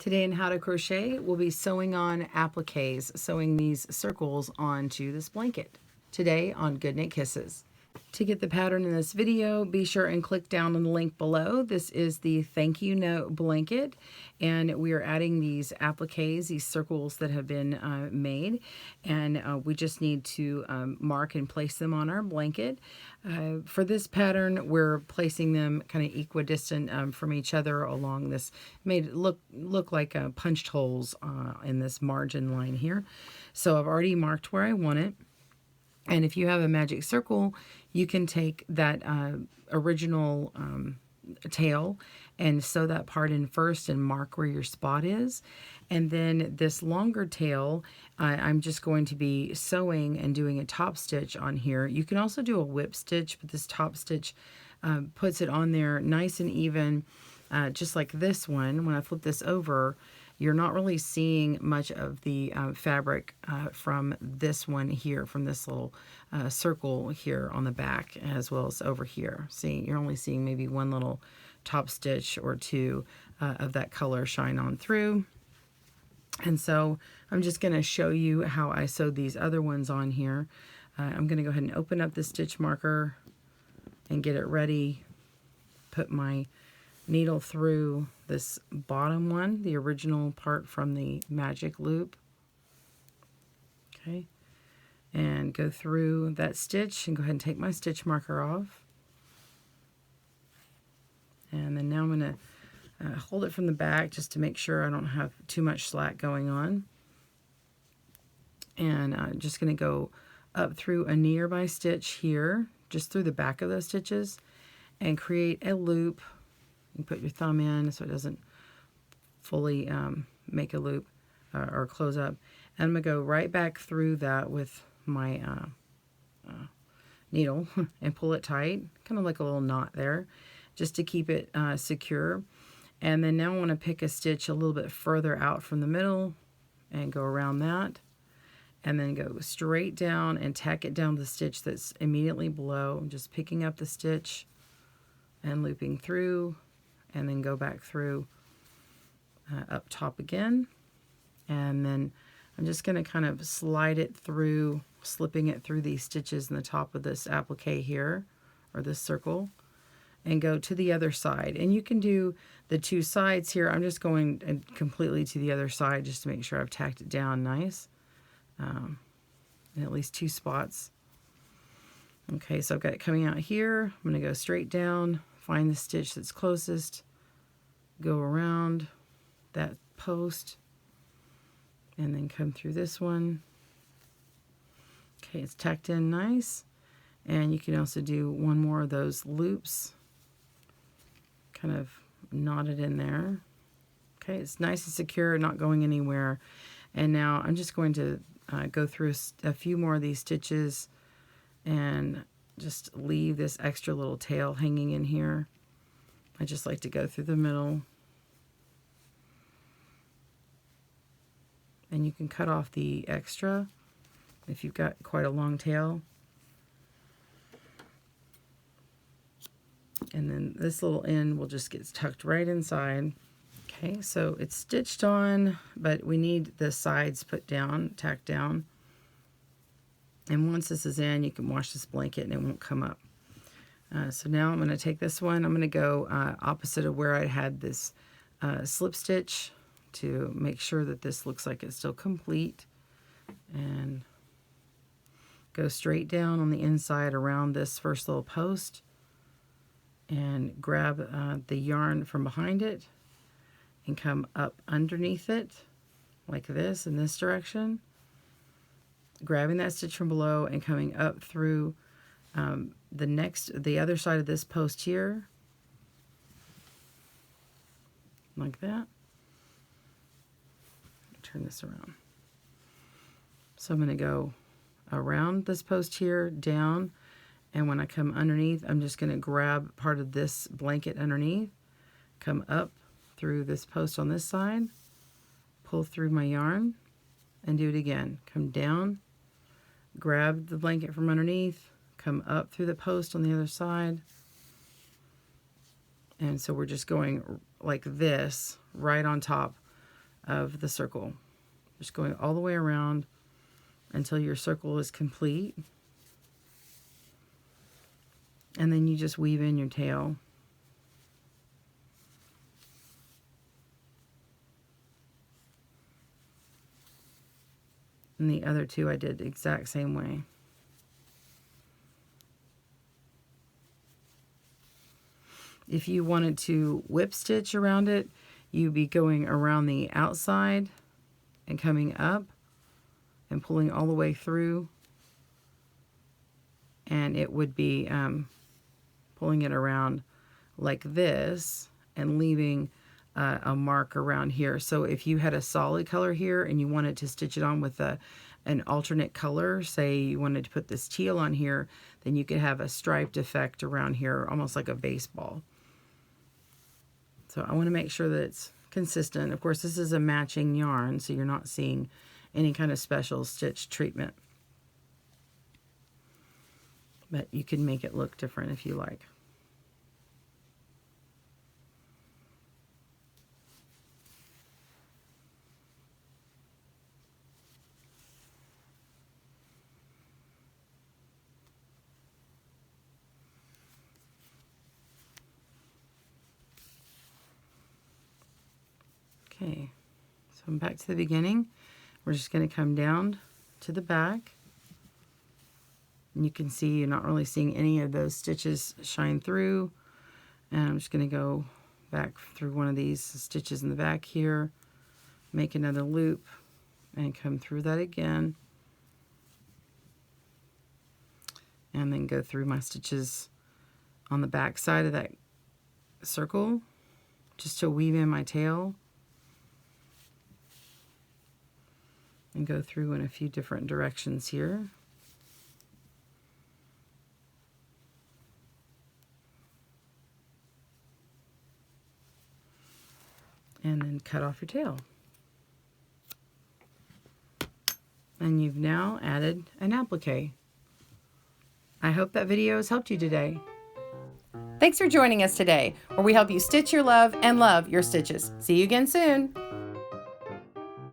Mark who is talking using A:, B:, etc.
A: Today in How to Crochet, we'll be sewing on appliques, sewing these circles onto this blanket. Today on GoodKnit Kisses. To get the pattern in this video, be sure and click down on the link below. This is the thank you note blanket, and we are adding these appliques, these circles that have been made, and we just need to mark and place them on our blanket. For this pattern, we're placing them kind of equidistant from each other along this, made it look like punched holes in this margin line here. So I've already marked where I want it. And if you have a magic circle, you can take that original tail and sew that part in first and mark where your spot is. And then this longer tail, I'm just going to be sewing and doing a top stitch on here. You can also do a whip stitch, but this top stitch puts it on there nice and even, just like this one. When I flip this over, you're not really seeing much of the fabric from this one here, from this little circle here on the back, as well as over here. See, you're only seeing maybe one little top stitch or two of that color shine on through. And so I'm just going to show you how I sewed these other ones on here. I'm going to go ahead and open up the stitch marker and get it ready. Put my needle through this bottom one, the original part from the magic loop. Okay, and go through that stitch and go ahead and take my stitch marker off. And then now I'm going to hold it from the back just to make sure I don't have too much slack going on. And I'm just going to go up through a nearby stitch here, just through the back of those stitches, and create a loop. You put your thumb in so it doesn't fully make a loop or close up. And I'm going to go right back through that with my needle and pull it tight, kind of like a little knot there, just to keep it secure. And then now I want to pick a stitch a little bit further out from the middle and go around that. And then go straight down and tack it down the stitch that's immediately below. I'm just picking up the stitch and looping through, and then go back through up top again. And then I'm just going to kind of slide it through, slipping it through these stitches in the top of this applique here, or this circle, and go to the other side. And you can do the two sides here. I'm just going completely to the other side just to make sure I've tacked it down nice, in at least two spots. Okay, so I've got it coming out here. I'm going to go straight down, find the stitch that's closest, go around that post, and then come through this one. Okay, it's tacked in nice. And you can also do one more of those loops, kind of knotted in there. Okay, it's nice and secure, not going anywhere. And now I'm just going to go through a few more of these stitches and just leave this extra little tail hanging in here. I just like to go through the middle. And you can cut off the extra if you've got quite a long tail. And then this little end will just get tucked right inside. Okay, so it's stitched on, but we need the sides put down, tacked down. And once this is in, you can wash this blanket and it won't come up. So now I'm going to take this one. I'm going to go opposite of where I had this slip stitch to make sure that this looks like it's still complete. And go straight down on the inside around this first little post and grab the yarn from behind it and come up underneath it like this in this direction, grabbing that stitch from below and coming up through the other side of this post here, like that. Turn this around. So I'm going to go around this post here, down, and when I come underneath, I'm just going to grab part of this blanket underneath, come up through this post on this side, pull through my yarn, and do it again. Come down, grab the blanket from underneath, come up through the post on the other side, and so we're just going like this right on top of the circle. Just going all the way around until your circle is complete. And then you just weave in your tail. And the other two I did the exact same way. If you wanted to whip stitch around it, you'd be going around the outside and coming up and pulling all the way through, and it would be pulling it around like this and leaving a mark around here. So if you had a solid color here and you wanted to stitch it on with an alternate color, say you wanted to put this teal on here, then you could have a striped effect around here, almost like a baseball. So I want to make sure that it's consistent. Of course, this is a matching yarn, so you're not seeing any kind of special stitch treatment. But you can make it look different if you like. Okay, so I'm back to the beginning. We're just going to come down to the back. And you can see you're not really seeing any of those stitches shine through. And I'm just going to go back through one of these stitches in the back here, make another loop, and come through that again. And then go through my stitches on the back side of that circle just to weave in my tail. And go through in a few different directions here. And then cut off your tail. And you've now added an applique. I hope that video has helped you today. Thanks for joining us today, where we help you stitch your love and love your stitches. See you again soon.